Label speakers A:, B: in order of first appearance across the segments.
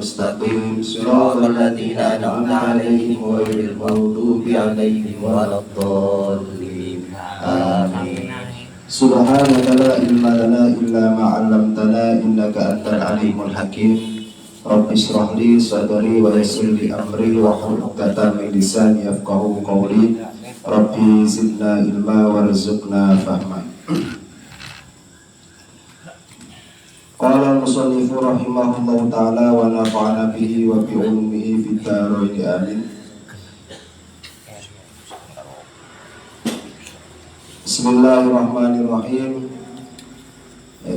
A: المستقيم صراط الذين أنعمت عليهم غير المغضوب عليهم ولا الضالين آمين. سبحانك لا علم لنا إلا ما علمتنا إنك أنت العليم الحكيم. رب اشرح لي صدري ويسر لي أمري واحلل عقدة من لساني يفقهوا قولي. ربي زدنا علما وارزقنا فهما. قال المصنف رحمه الله تعالى ونفعنا به وبعلومه في الدارين آمين. Bismillahirrahmanirrahim.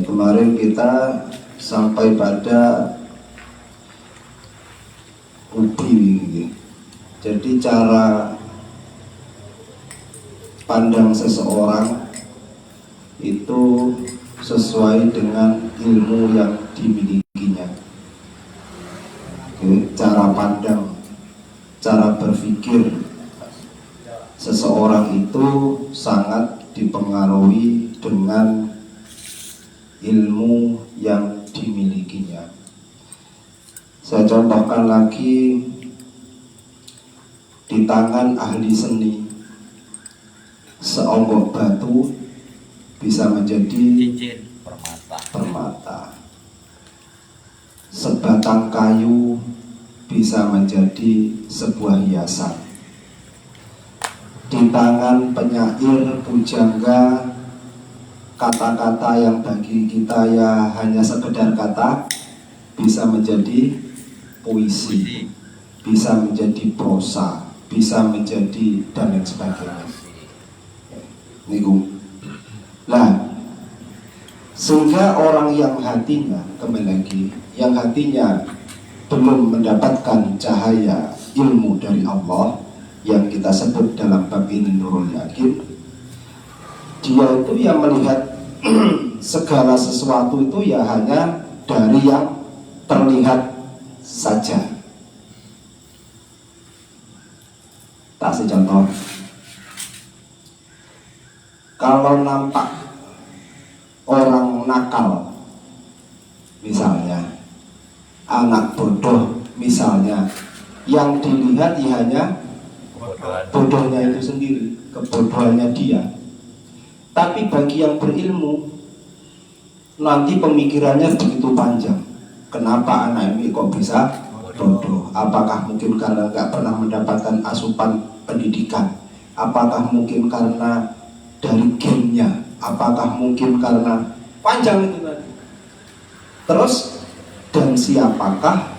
A: Kemarin kita sampai pada ubi. Jadi cara pandang seseorang itu sesuai dengan ilmu yang dimilikinya. Cara pandang, cara berpikir seseorang itu sangat dipengaruhi dengan ilmu yang dimilikinya. Saya contohkan lagi, di tangan ahli seni seonggok batu bisa menjadi permata, sebatang kayu bisa menjadi sebuah hiasan. Di tangan penyair pujangga, kata-kata yang bagi kita ya hanya sekedar kata bisa menjadi puisi, bisa menjadi prosa, bisa menjadi dan lain sebagainya. Nah, sehingga orang yang hatinya, kembali lagi, yang hatinya belum mendapatkan cahaya ilmu dari Allah yang kita sebut dalam bab ini nurul yakin, dia itu yang melihat segala sesuatu itu ya hanya dari yang terlihat saja. Kasih contoh, kalau nampak orang nakal, misalnya anak bodoh misalnya, yang dilihat ya hanya bodohnya itu sendiri, kebodohannya dia. Tapi bagi yang berilmu, nanti pemikirannya begitu panjang. Kenapa anak ini kok bisa bodoh? Apakah mungkin karena nggak pernah mendapatkan asupan pendidikan? Apakah mungkin karena dari gennya? Apakah mungkin karena panjang itu tadi? Terus, dan siapakah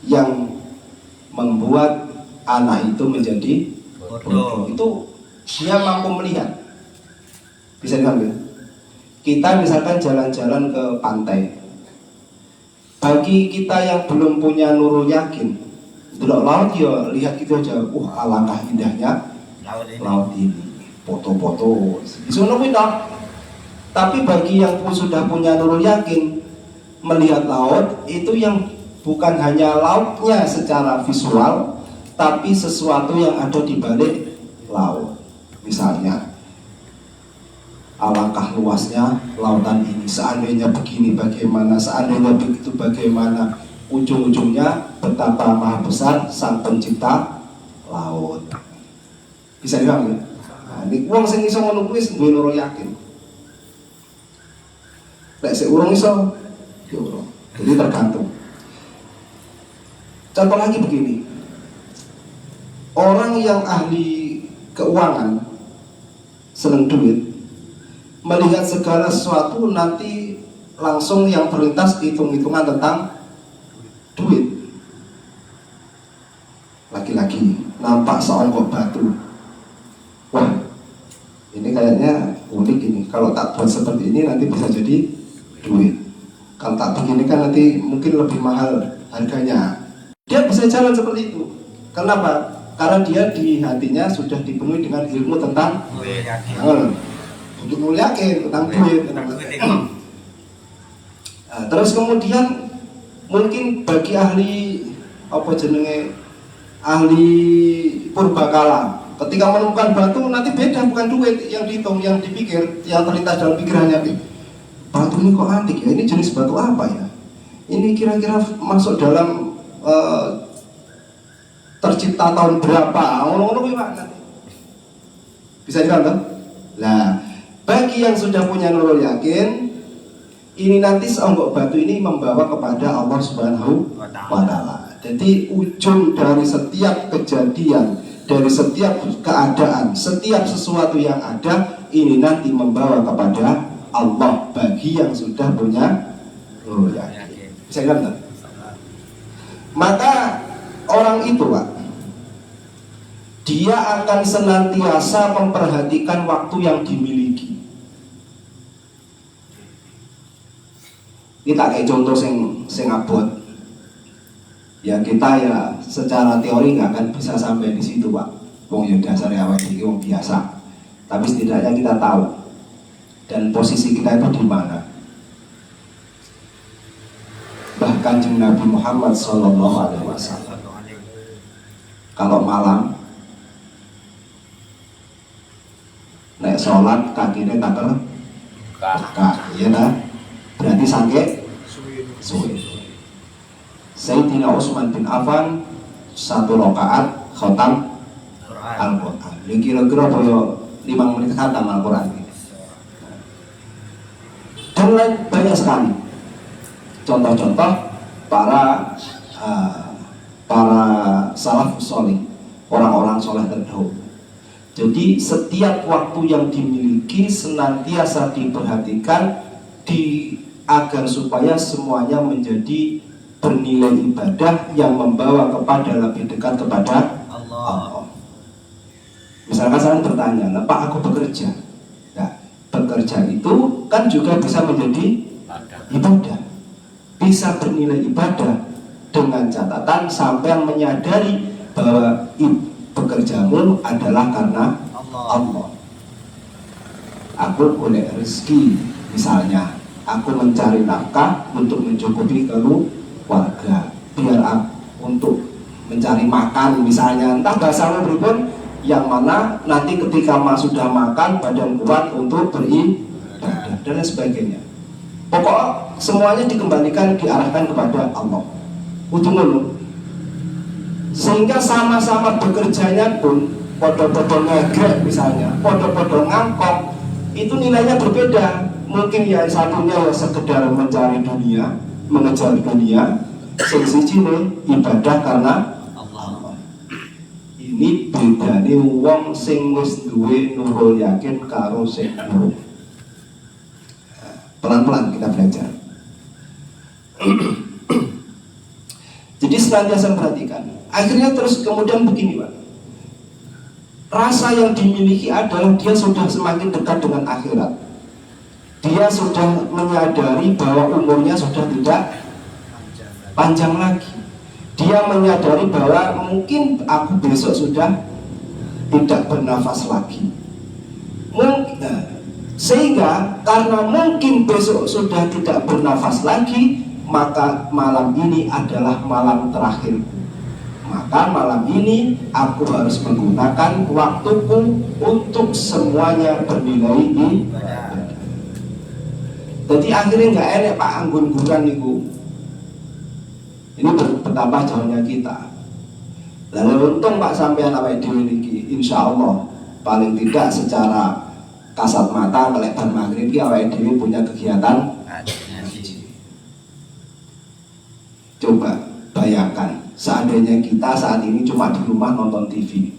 A: yang membuat anak itu menjadi bodoh? Itu dia mampu melihat. Bisa diambil. Kita misalkan jalan-jalan ke pantai. Bagi kita yang belum punya nurul yakin, delok laut ya lihat gitu aja. Alangkah indahnya laut ini. Foto-foto. Disuruh kita. Tapi bagi yang sudah punya nurul yakin, melihat laut itu yang bukan hanya lautnya secara visual, tapi sesuatu yang ada di balik laut. Misalnya, alangkah luasnya lautan ini, seandainya begini bagaimana, seandainya begitu bagaimana, ujung-ujungnya betapa maha besar sang pencipta laut. Bisa dipahami? Nah, ini uang sing iso ngono kuwi duwe nurul yakin. Lek sik urung iso, ya urung. Jadi tergantung. Contoh lagi begini, orang yang ahli keuangan, seneng duit, melihat segala sesuatu nanti langsung yang terlintas hitung-hitungan tentang duit. Laki-laki nampak seonggok batu, wah ini kayaknya unik ini, kalau tak buat seperti ini nanti bisa jadi duit, kalau tak begini kan nanti mungkin lebih mahal harganya. Dia bisa jalan seperti itu. Kenapa? Karena dia di hatinya sudah dipenuhi dengan ilmu tentang untuk yakin tentang duit. Nah, terus kemudian mungkin bagi ahli apa jenenge, ahli purbakala, ketika menemukan batu nanti beda, bukan duit yang dihitung, yang dipikir, yang terlintas dalam pikirannya, batu ini kok antik ya, ini jenis batu apa ya? Ini kira-kira masuk dalam tercipta tahun berapa? Ngomong-ngomong gimana? Bisa dipaham? Nah, bagi yang sudah punya nurul yakin, ini nanti seonggok batu ini membawa kepada Allah Subhanahu wa Ta'ala. Jadi ujung dari setiap kejadian, dari setiap keadaan, setiap sesuatu yang ada, ini nanti membawa kepada Allah bagi yang sudah punya nurul yakin. Bisa dipaham? Maka orang itu, Pak, dia akan senantiasa memperhatikan waktu yang dimiliki. Ini tak kayak contoh sing abot. Ya kita ya secara teori nggak akan bisa sampai di situ, Pak. Wong ya dasar awake iki wong biasa. Tapi setidaknya kita tahu dan posisi kita itu di mana. Bahkan Nabi Muhammad SAW kalau malam naik sholat kakinya tak terbuka, ya nah? Berarti sakit suwi. Sayyidina Utsman bin Affan 1 rakaat khatam Al-Quran. Ini kira-kira 5 menit khatam Al-Quran. Dan lain banyak sekali contoh-contoh para salafus sholih, orang-orang soleh terdahulu. Jadi setiap waktu yang dimiliki senantiasa diperhatikan agar supaya semuanya menjadi bernilai ibadah yang membawa kepada lebih dekat kepada Allah. Misalkan saya bertanya, Pak aku bekerja. Nah, bekerja itu kan juga bisa menjadi ibadah, bisa bernilai ibadah dengan catatan sampai menyadari bahwa bekerjamu adalah karena Allah. Aku oleh rezeki, misalnya aku mencari nafkah untuk mencukupi keluarga, biar untuk mencari makan misalnya, entah bahasa berikut yang mana nanti ketika sudah makan badan kuat untuk beribadah dan lain sebagainya. Pokok semuanya dikembalikan, diarahkan kepada Allah. Ujung-ujung sehingga sama-sama bekerjanya pun podo-podo ngegrek misalnya, podo-podo ngangkok, itu nilainya berbeda. Mungkin ya satunya ya sekedar mencari dunia, mengejar dunia, sing siji ibadah karena Allah. Ini bedane wong sing wis duwe nurul yakin karo sing durung. Pelan-pelan kita belajar. Jadi senantiasa perhatikan. Akhirnya terus kemudian begini, Pak. Rasa yang dimiliki adalah dia sudah semakin dekat dengan akhirat. Dia sudah menyadari bahwa umurnya sudah tidak panjang lagi. Dia menyadari bahwa mungkin aku besok sudah tidak bernafas lagi. Sehingga karena mungkin besok sudah tidak bernafas lagi, maka malam ini adalah malam terakhirku. Maka malam ini aku harus menggunakan waktuku untuk semuanya bernilai ibadah. Jadi akhirnya nggak enak Pak anggun-angguran niku. Ini betapa jauhnya kita. Lalu untung Pak sampean awake dhewe niki, insya Allah paling tidak secara kasat mata melebar maghrib awake dhewe punya kegiatan. Coba bayangkan seandainya kita saat ini cuma di rumah nonton TV,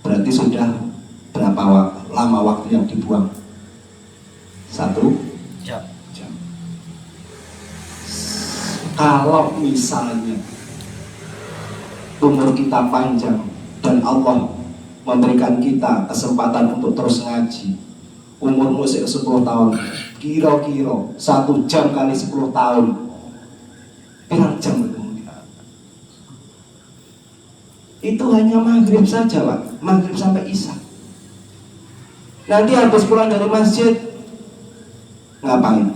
A: berarti sudah berapa lama waktu yang dibuang? 1 jam. Kalau misalnya umur kita panjang dan Allah memberikan kita kesempatan untuk terus ngaji, umurmu 10 tahun, kira-kira 1 jam kali 10 tahun, berapa jam itu? Itu hanya maghrib saja, Pak. Maghrib sampai isya. Nanti habis pulang dari masjid ngapain?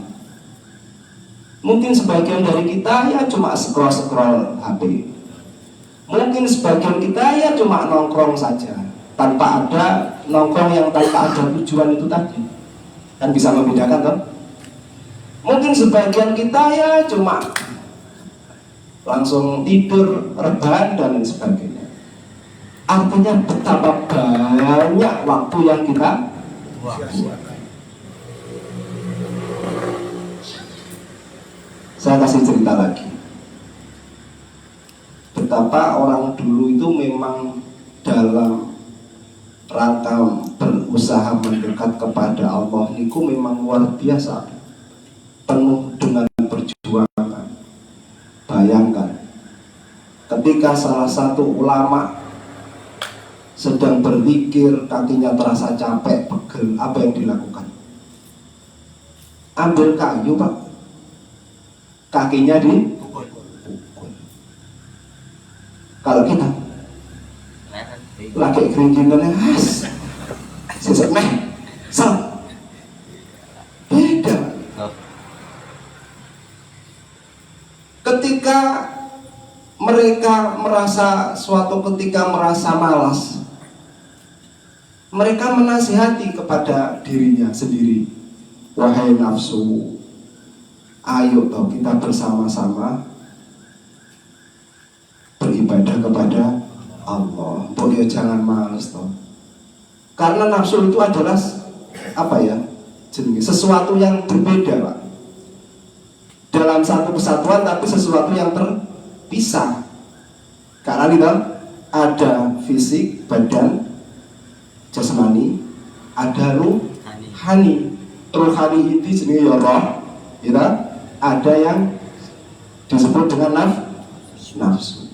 A: Mungkin sebagian dari kita ya cuma scroll HP. Mungkin sebagian kita ya cuma nongkrong saja, tanpa ada nongkrong yang tanpa ada tujuan itu tadi. Kan bisa membedakan kan? Mungkin sebagian kita ya cuma langsung tidur, rebahan dan lain sebagainya. Artinya betapa banyak waktu yang kita buang. Saya kasih cerita lagi. Betapa orang dulu itu memang dalam rangka berusaha mendekat kepada Allah niku memang luar biasa, penuh dengan perjuangan. Bayangkan ketika salah satu ulama sedang berzikir, kakinya terasa capek, pegel, apa yang dilakukan? Ambil kayu, Pak, kakinya dipukul. Kalau kita lagi keringinannya sesek meh beda. Ketika mereka merasa suatu ketika merasa malas, mereka menasihati kepada dirinya sendiri, wahai nafsu, ayo toh kita bersama-sama beribadah kepada Allah. Pokoknya jangan malas toh. Karena nafsu itu adalah apa ya? Sesuatu yang berbeda, Pak. Dalam satu kesatuan tapi sesuatu yang terpisah. Karena itu ada fisik, badan, jasmani, ada ruhani. Ruhani itu jenis ya roh, ya, ada yang disebut dengan nafsu.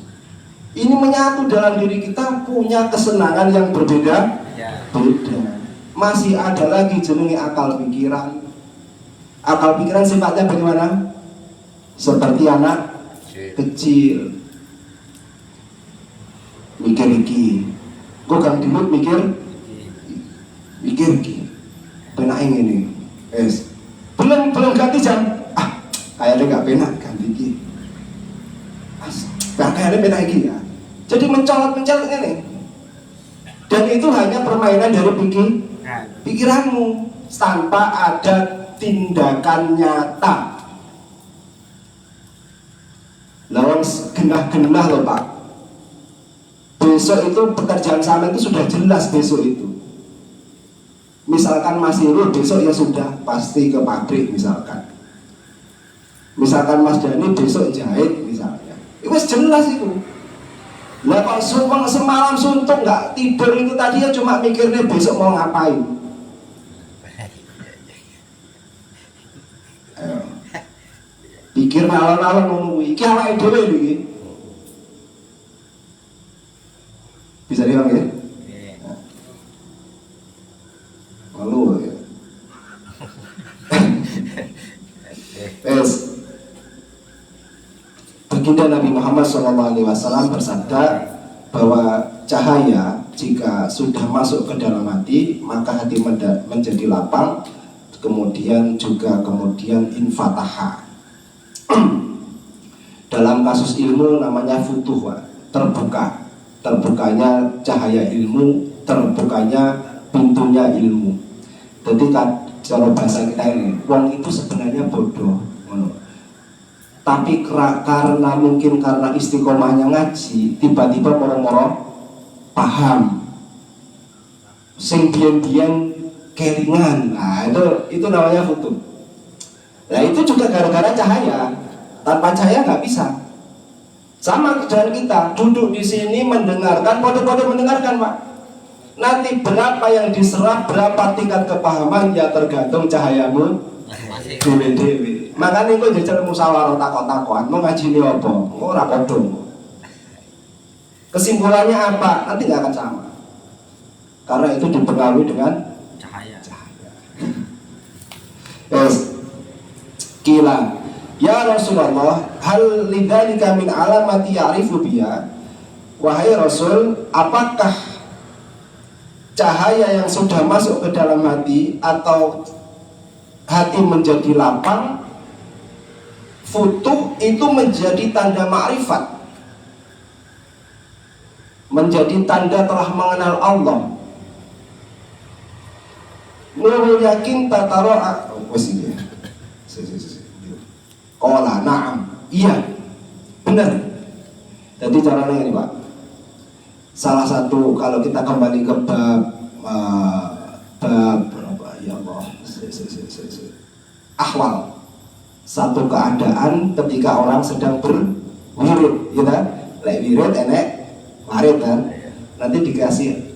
A: Ini menyatu dalam diri kita, punya kesenangan yang berbeda. Beda. Masih ada lagi jenenge akal pikiran. Akal pikiran sifatnya bagaimana? Seperti anak kecil. Mikir iki. Kok kang dimut mikir iki. Penak ini. Wes. Belum ganti jam. Kayaknya enggak penak ganti iki. Kayaknya penak iki ya. Jadi mencolot ini. Dan itu hanya permainan dari pikiranmu tanpa ada tindakan nyata. Lawan genah-genah loh Pak. Besok itu pekerjaan sama itu sudah jelas besok itu. Misalkan Mas Irul besok ya sudah pasti ke pabrik misalkan. Misalkan Mas Dani besok jahit misalnya. Itu jelas itu. Lah kok semalam suntuk nggak tidur itu tadi ya cuma mikirnya besok mau ngapain. Pikir malam-malam ngomong iki awake dhewe lho iki. Bisa dibilang ya? Malu ya. Baginda Nabi Muhammad SAW bersabda bahwa cahaya jika sudah masuk ke dalam hati maka hati menjadi lapang, kemudian infataha. Dalam kasus ilmu namanya futuh, terbukanya cahaya ilmu, terbukanya pintunya ilmu. Jadi kan cara bahasa kita ini, wong itu sebenarnya bodoh, tapi karena istiqomahnya ngaji, tiba-tiba moro-moro paham, sing biyen kelingan. Nah itu namanya futuh. Nah itu juga gara-gara cahaya. Tanpa cahaya nggak bisa. Sama dengan kita duduk di sini mendengarkan, kode-kode mendengarkan Pak. Nanti berapa yang diserap, berapa tingkat kepahaman ya tergantung cahayamu dewe-dewe. Makanya kok jajal musyawarah takon-takoan, mau ngaji ini apa? Mau rapodo. Kesimpulannya apa? Nanti nggak akan sama. Karena itu dipengaruhi dengan cahaya. Yes. Kila ya Rasulullah, hal lidzalika min alamati ya'rifu biha. Wahai Rasul, apakah cahaya yang sudah masuk ke dalam hati atau hati menjadi lapang, futuh itu menjadi tanda ma'rifat, menjadi tanda telah mengenal Allah. Nurul yakin tataro Qala na'am. Iya, benar. Jadi caranya ini Pak. Salah satu kalau kita kembali ke bab berapa ya Allah, ahwal. Satu keadaan ketika orang sedang berwirid, ya kan? Lek wirid enek warid kan. Nanti dikasih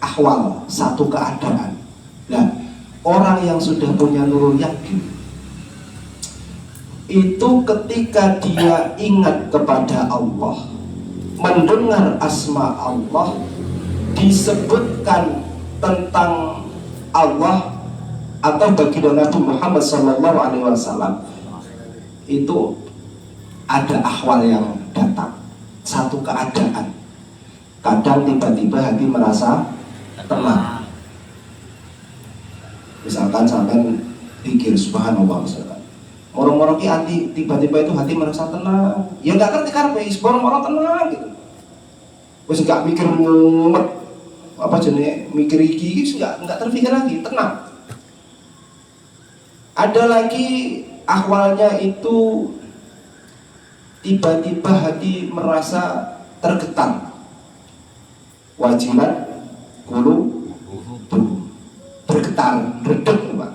A: ahwal, satu keadaan. Nah, orang yang sudah punya nurul yakin itu ketika dia ingat kepada Allah, mendengar asma Allah, disebutkan tentang Allah atau baginda Nabi Muhammad SAW, itu ada ahwal yang datang, satu keadaan. Kadang tiba-tiba hati merasa tenang. Misalkan sampai pikir subhanallah, misalkan moro-moro ki hati tiba-tiba itu hati merasa tenang. Ya nggak ngerti karpe, moro-moro tenang gitu. Wes nggak mikir mumet apa jenis mikir iki nggak terpikir lagi, tenang. Ada lagi ahwalnya itu tiba-tiba hati merasa tergetar, wajilat kulu bergetar, redek Pak.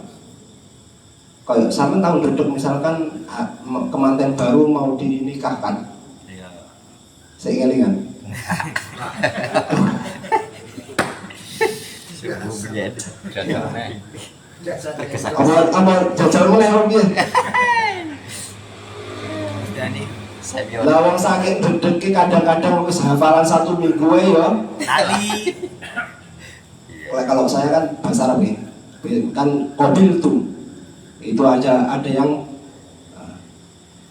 A: Kayak sampai tahu redek misalkan kemanten baru mau dinikahkan. Iya. Saya ingat. Apa jajal mulai hobi. Lawang sakit redek kadang-kadang wis hafalan 1 minggu ya. Tadi. Kalau saya kan bahasa Arab ya. Kan qabil tuh. Itu aja ada yang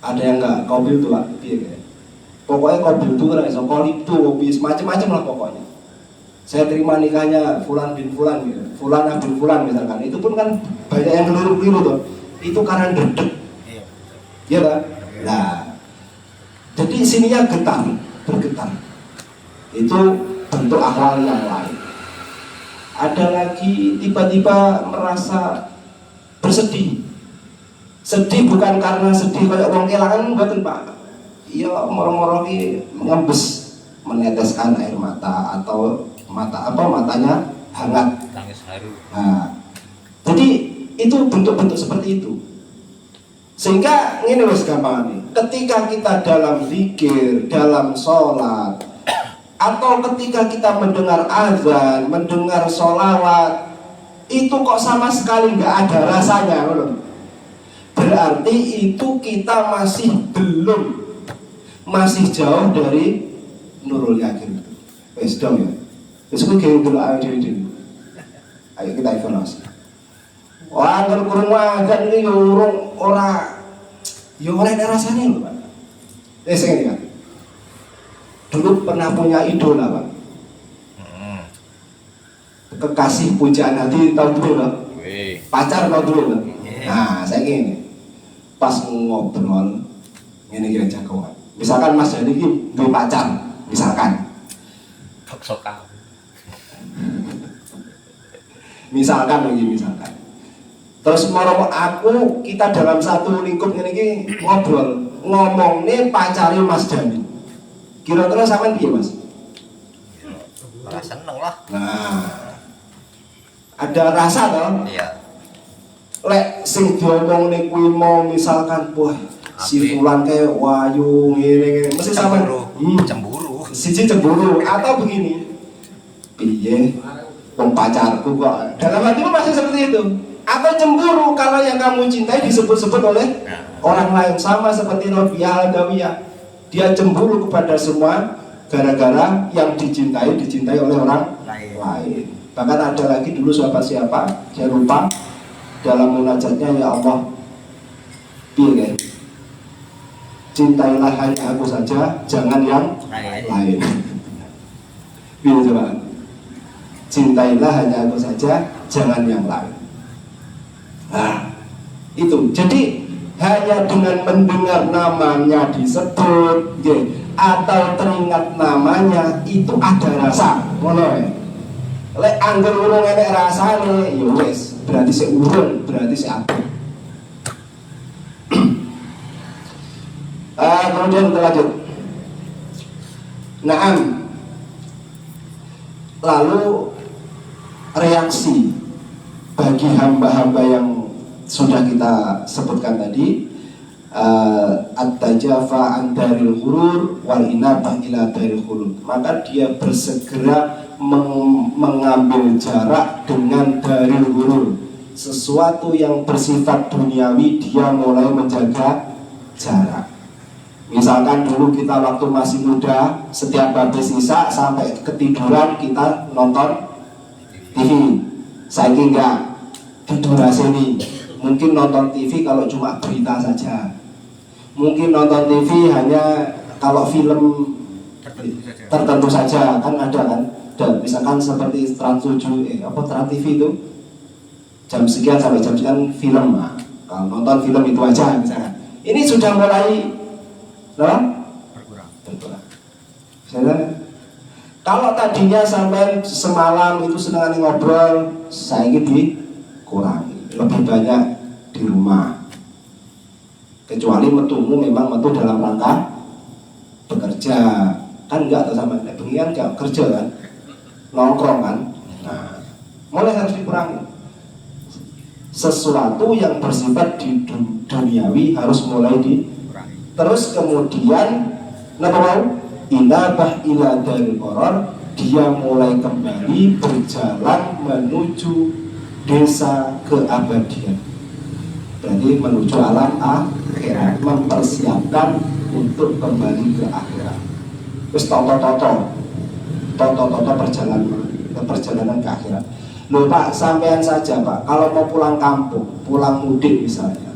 A: enggak qabil tuh Pak. Pokoknya qabil tuh kan iso qalib tuh macam-macam lah pokoknya. Saya terima nikahnya fulan bin fulan gitu. Fulan bin fulan misalkan. Itu pun kan banyak yang keliru-keliru tuh. Itu karena redek. Iya kan? Nah, jadi sininya bergetar. Itu bentuk ahwal yang lain. Ada lagi tiba-tiba merasa bersedih. Sedih bukan karena sedih kayak orang kehilangan buatan Pak. Iya moro-moro ki ngembes meneteskan air mata atau matanya hangat. Tangis haru. Nah, jadi itu bentuk-bentuk seperti itu. Sehingga ini wis gampang nih. Ketika kita dalam zikir, dalam sholat, atau ketika kita mendengar azan, mendengar sholawat, itu kok sama sekali nggak ada rasanya, berarti itu kita masih jauh dari nurul yakin. Wes dong ya. Wes kuwi gawe dulu ayo kita evaluasi. Wah, kalau kurang azan ini ora ada rasanya loh Pak. Saya ingat. Dulu pernah punya idola Pak. Kekasih pujaan hati tahu dulu Pak. Pacar tahu dulu Pak. Nah, saya gini. Pas ngobrol ini kira jagoan. Misalkan Mas Jadi ini punya pacar, misalkan. Misalkan. Terus mau kita dalam satu lingkup ini ngobrol, ngomong nih pacari Mas Dani. Kira-kira sampean piye Mas?
B: Ora seneng lah.
A: Nah, ada rasa toh?
B: Iya.
A: Lek sing diomongne kuwi mau misalkan wah si fulan kayak wayu ngene mesti sampean
B: cemburu.
A: Siji cemburu atau begini. Piye? Wong pacarku kok. Dalam hatimu masih seperti itu. Atau cemburu kalau yang kamu cintai disebut-sebut oleh orang lain, sama seperti Rabi'ah Al-Adawiyah. Dia cemburu kepada semua gara-gara yang dicintai oleh orang lain. Bahkan ada lagi dulu siapa saya lupa, dalam munajatnya ya Allah pilih, cintailah hanya aku saja, jangan yang lain. Pilih coba, cintailah hanya aku saja, jangan yang lain. Nah, itu. Jadi hanya dengan mendengar namanya disebut, atau teringat namanya itu ada rasa. Ngono ya. Lek angger urung enek rasane, ya wis, berarti sik urun, berarti sik apik. kemudian kita lanjut. Naam. Lalu reaksi bagi hamba-hamba yang sudah kita sebutkan tadi, at-tajafa an daril ghurur wal inabah ila daril khulud, maka dia bersegera mengambil jarak dengan daril ghurur, sesuatu yang bersifat duniawi dia mulai menjaga jarak. Misalkan dulu kita waktu masih muda, setiap habis isya sampai ketiduran kita nonton TV. Saya enggak, di durasi ini mungkin nonton TV kalau cuma berita saja. Mungkin nonton TV hanya kalau film tertentu saja, kan ada kan. Dan misalkan seperti Trans 7, Trans TV itu jam sekian sampai jam sekian film. Nah, kalau nonton film itu aja misalkan. Ini sudah mulai berkurang. Kalau tadinya sampai semalam itu senang ngobrol, saya ini dikurangi, lebih banyak di rumah. Kecuali metumu memang metu dalam rangka bekerja, kan enggak sama beginian enggak kerja kan, nongkrong kan. Nah, mulai harus dikurangi. Sesuatu yang bersifat di duniawi harus mulai terus kemudian inabah ila daril qarar, dia mulai kembali berjalan menuju desa keabadian. Berarti menuju alam akhirat, mempersiapkan untuk kembali ke akhirat. Terus toto perjalanan ke akhirat. Loh Pak, sampean saja Pak, kalau mau pulang kampung, pulang mudik misalnya,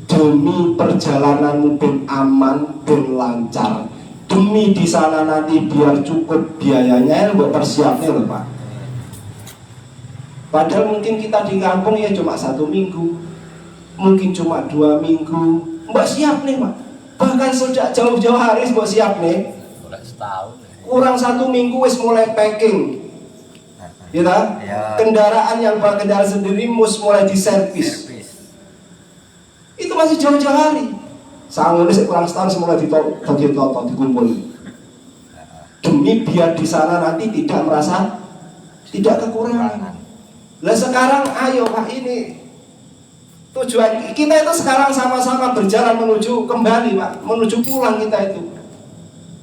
A: demi perjalanan ben aman, ben lancar, demi di sana nanti biar cukup biayanya, buat persiapnya loh Pak. Padahal mungkin kita di kampung ya cuma 1 minggu, mungkin cuma 2 minggu, mbak siap nih Pak. Bahkan sudah jauh-jauh hari mbak siap nih. Kurang 1 minggu wis mulai packing. Ya, kendaraan yang bawa kendaraan sendiri mulai diservis. Itu masih jauh-jauh hari. Sanggupnya kurang setahun mulai ditoto, dikumpul. Demi biar di sana nanti tidak merasa tidak kekurangan. Lah sekarang ayo Pak, ini tujuan kita itu sekarang sama-sama berjalan menuju kembali Pak, menuju pulang kita itu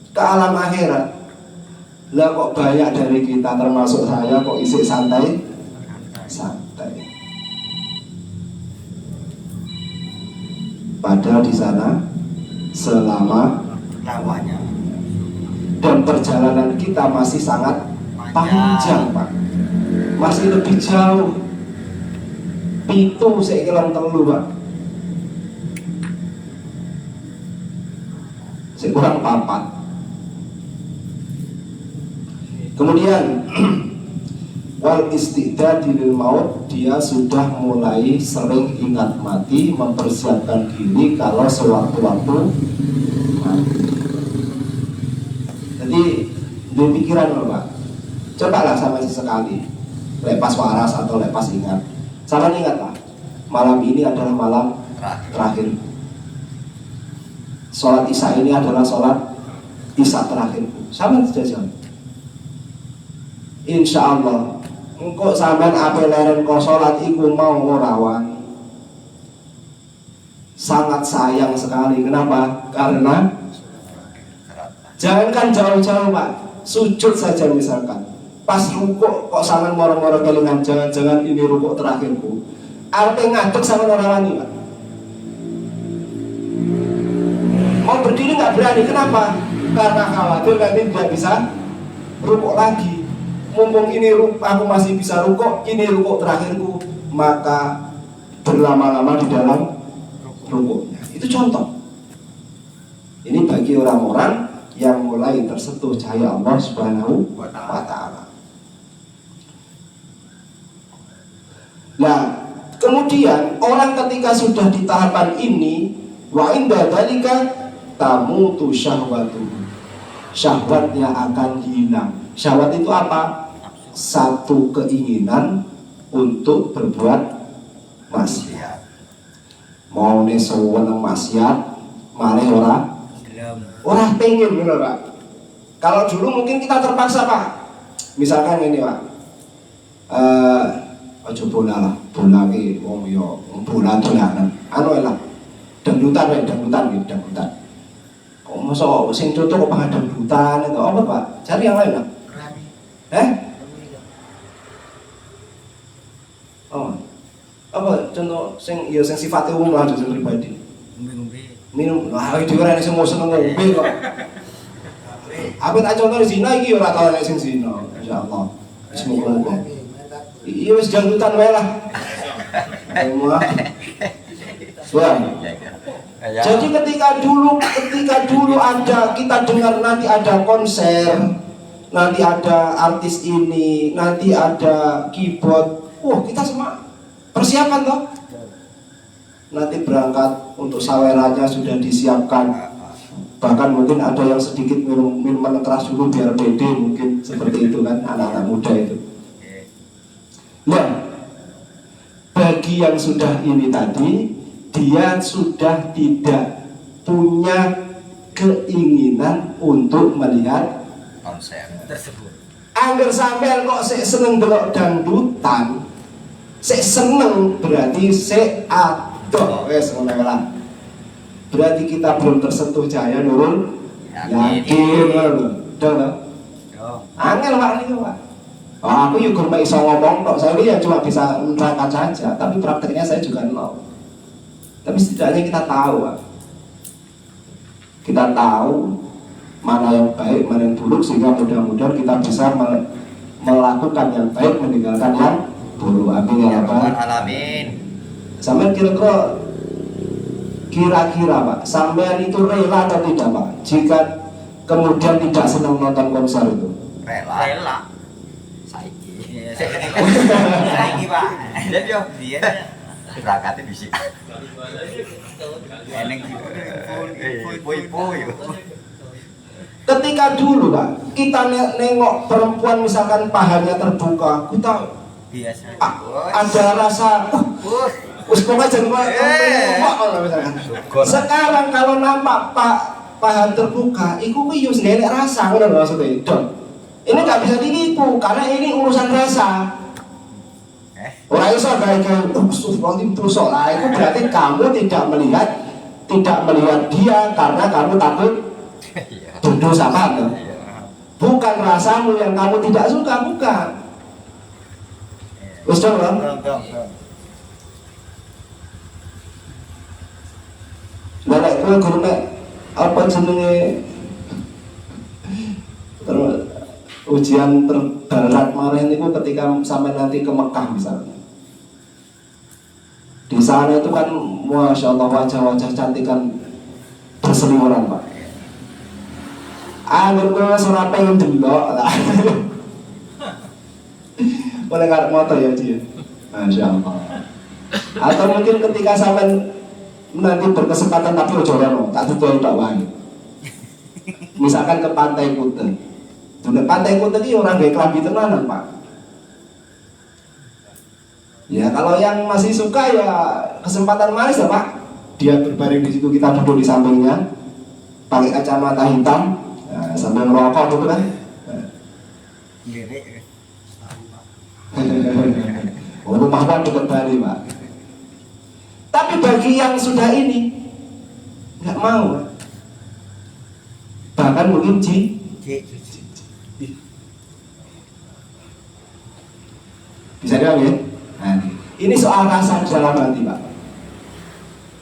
A: ke alam akhirat. Lah kok banyak dari kita termasuk saya kok isi santai. Padahal di sana selama lamanya. Dan perjalanan kita masih sangat panjang Pak. Masih lebih jauh. Pitu sekilang telu Pak. Sekurang 4. Kemudian wal istidadi lil maut, dia sudah mulai sering ingat mati, mempersiapkan diri kalau sewaktu-waktu mati. Jadi di pikiran loh Pak, cobalah sama sekali lepas waras atau lepas ingat. Sama ingat Pak, malam ini adalah malam terakhir. Sholat isya ini adalah sholat isya terakhirku. Sama saja. Insya Allah engkau sampean ape leren kau sholat iku mau ngurawan. Sangat sayang sekali. Kenapa? Karena jangankan jauh-jauh Pak, sujud saja misalkan, pas rukuk kok sampean moro-moro kelingan, jangan-jangan ini rukuk terakhirku. Ape ngadeg sama orang ini Pak. Mau berdiri nggak berani. Kenapa? Karena khawatir nanti tidak bisa rukuk lagi. Mumpung ini aku masih bisa rukuk, ini rukuk terakhirku, maka berlama-lama di dalam rukuknya. Itu contoh. Ini bagi orang-orang yang mulai tersentuh cahaya Allah Subhanahu wa Ta'ala. Nah, kemudian orang ketika sudah di tahapan ini, wa inda dzalika tamutu syahwatuhu, syahwatnya akan hilang. Syahwat itu apa? Satu keinginan untuk berbuat maksiat. Mau neseweneng maksiat, Malih ora pengen ngono Pak. Kalau dulu mungkin kita terpaksa Pak. Misalkan ini Pak. Aja bola lah, bola ki wong yo bola dolanan. Anu lah. Dangdutan. Kok mosok sing cocok kok dangdutan itu apa Pak? Cari yang lain lah. Oh. Apa contoh sing sifatnya umum lah sing pribadi. Minum. Lah iki dhewe ora semua seneng ngombe kok. Apa tak contoh zina iki ora tau nek sing zina. Insyaallah. Semoga. Iya wis dangdutan wae lah. Semua. Wah. Jadi ketika dulu ada kita dengar nanti ada konser, nanti ada artis ini, nanti ada keyboard. Wah, kita semua persiapan toh. Nanti berangkat untuk sawerannya sudah disiapkan. Bahkan mungkin ada yang sedikit minuman keras dulu biar pede, mungkin seperti itu kan anak-anak muda itu. Nah, bagi yang sudah ini tadi, dia sudah tidak punya keinginan untuk melihat
B: konser tersebut.
A: Angger sampean kok sik seneng delok dangdutan, sik seneng berarti sik adoh wis ngono lah. Berarti kita belum tersentuh cahaya nurul yakin lho. Angel Pak niku Pak. Aku juga gak iso ngomong kok, saya ya cuma bisa menerangkan saja, tapi prakteknya saya juga nol. Tapi setidaknya kita tahu Pak. Kita tahu mana yang baik, mana yang buruk, sehingga mudah-mudahan kita bisa melakukan yang baik, meninggalkan yang buruk. Amin ya Rabbal
B: Alamin.
A: Sampai kira-kira Pak, sampean itu rela atau tidak Pak? Jika kemudian tidak senang nonton konser itu?
B: Rela. Saiki Pak. Jadi yo biyen berangkatnya di sini. Eneng ibu-ibu yo.
A: Ketika dulu Pak, kita nengok perempuan misalkan pahanya terbuka, kita
B: biasa
A: ada rasa pokoknya jangan misalkan. Sekarang kalau nampak paha terbuka, iku yo sendiri rasa ngono maksudnya. Ini nggak bisa ditipu karena ini urusan rasa. Orang iso kayak terus lah, itu berarti kamu tidak melihat dia karena kamu takut berdosa apa? Bukan rasamu yang kamu tidak suka, bukan. Wis dong. Nek kowe gurune apa jenenge ujian terberat kemarin itu ketika sampai nanti ke Mekah misalnya. Di sana itu kan masya Allah wajah-wajah cantik kan berseliweran Pak. Anggur gue surah pengen delok lah. Boleh ngarep motor ya dia. Masya Allah. Atau mungkin ketika sampai nanti berkesempatan tapi ojo rono, tak tutul tak wae. Misalkan ke Pantai Kuta. Di Pantai Kuta ini orang gak kelambi tenanan Pak. Ya kalau yang masih suka ya kesempatan manis ya Pak. Dia berbaring di situ, kita duduk di sampingnya, pakai kacamata hitam, nah, sambil ngerokok gitu kan. Oh, rumah Pak dekat Bali Pak. Tapi bagi yang sudah ini nggak mau, bahkan mungkin bisa diam ya? Nah, ini soal rasa dalam hati Pak.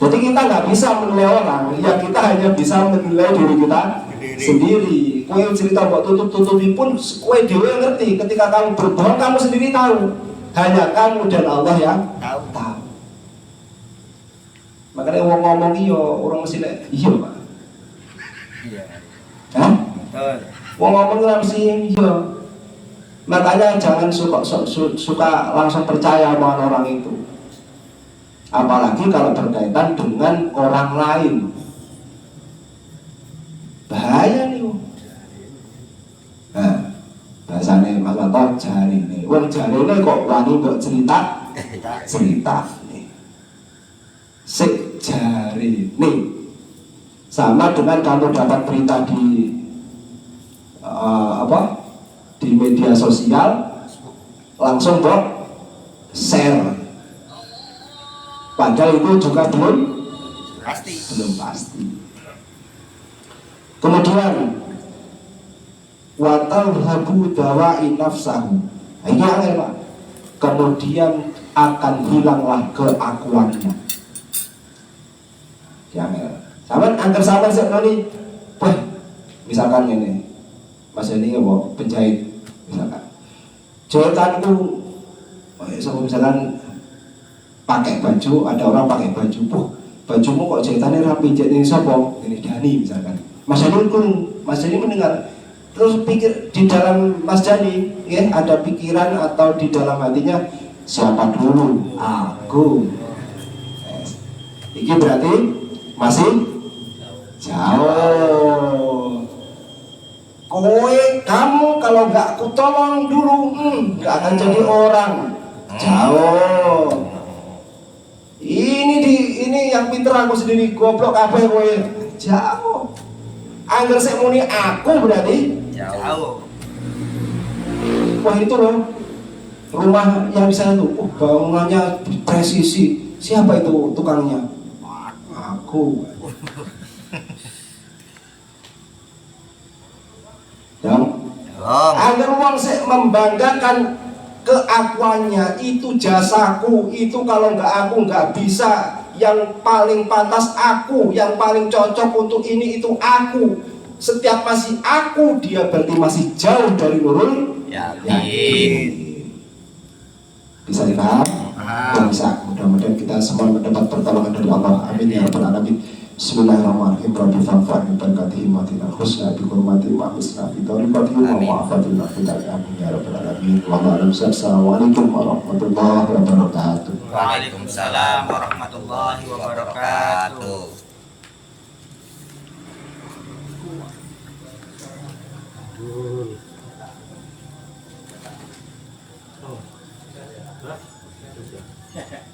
A: Jadi kita nggak bisa menilai orang, ya kita hanya bisa menilai diri kita sendiri. Kue cerita buat tutup-tutupi pun kue dewe ngerti. Ketika kamu berbohong kamu sendiri tahu. Hanya kamu dan Allah yang tahu. Makanya orang ngomong iyo, orang mesti iya Pak.
B: Iya.
A: Hah? Orang ngomong mesti iya. Makanya jangan suka langsung percaya sama orang itu. Apalagi kalau berkaitan dengan orang lain. Bahaya nih. Nah, bahasanya Mas Anto jari nih. Wong jari ini kok wani kok cerita nih. Sik jari nih. Sama dengan kamu dapat berita di di media sosial, langsung share. Padahal itu juga belum pasti. Kemudian watalhabu dawa'i nafsahu. Ini angel Pak. Kemudian akan hilanglah keakuannya. Jangan. Sama angker sama sekali. Wah, misalkan ini, Mas ini mau penjahit, misalkan. Jahitanku, misalkan pakai baju, ada orang pakai baju, bajumu kok jahitannya rapi, jahitannya sopo, ini Dani misalkan. Mas Dani mendengar, terus pikir di dalam Mas Dani, ya ada pikiran atau di dalam hatinya, siapa dulu? Aku. Ini berarti masih jauh. Kamu kalau nggak aku tolong dulu, nggak akan jadi orang. Jauh. Ini yang pinter aku sendiri, goblok apa kowe? Jauh. Angger sik muni aku berarti
B: Jauh.
A: Wah itu loh rumah yang di sana tuh, bangunannya presisi. Siapa itu tukangnya? Aku. Agar uang saya membanggakan keakuannya, itu jasaku, itu kalau nggak aku nggak bisa, yang paling pantas aku, yang paling cocok untuk ini itu aku. Setiap masih aku, dia berarti masih jauh dari nurul yakin. Bisa dipaham? Bisa. Mudah-mudahan kita semua mendapat pertolongan dari Allah. Amin ya rabbal alamin. Bismillahirrahmanirrahim. Rabbi fanfa'ni barakatihi matina husna bi hurmati ma husna bi tariqati wa ma'afatina fitari. Amin ya rabbal alamin. Wassalamualaikum warahmatullahi wabarakatuh.
B: Waalaikumsalam warahmatullahi wabarakatuh. Oh.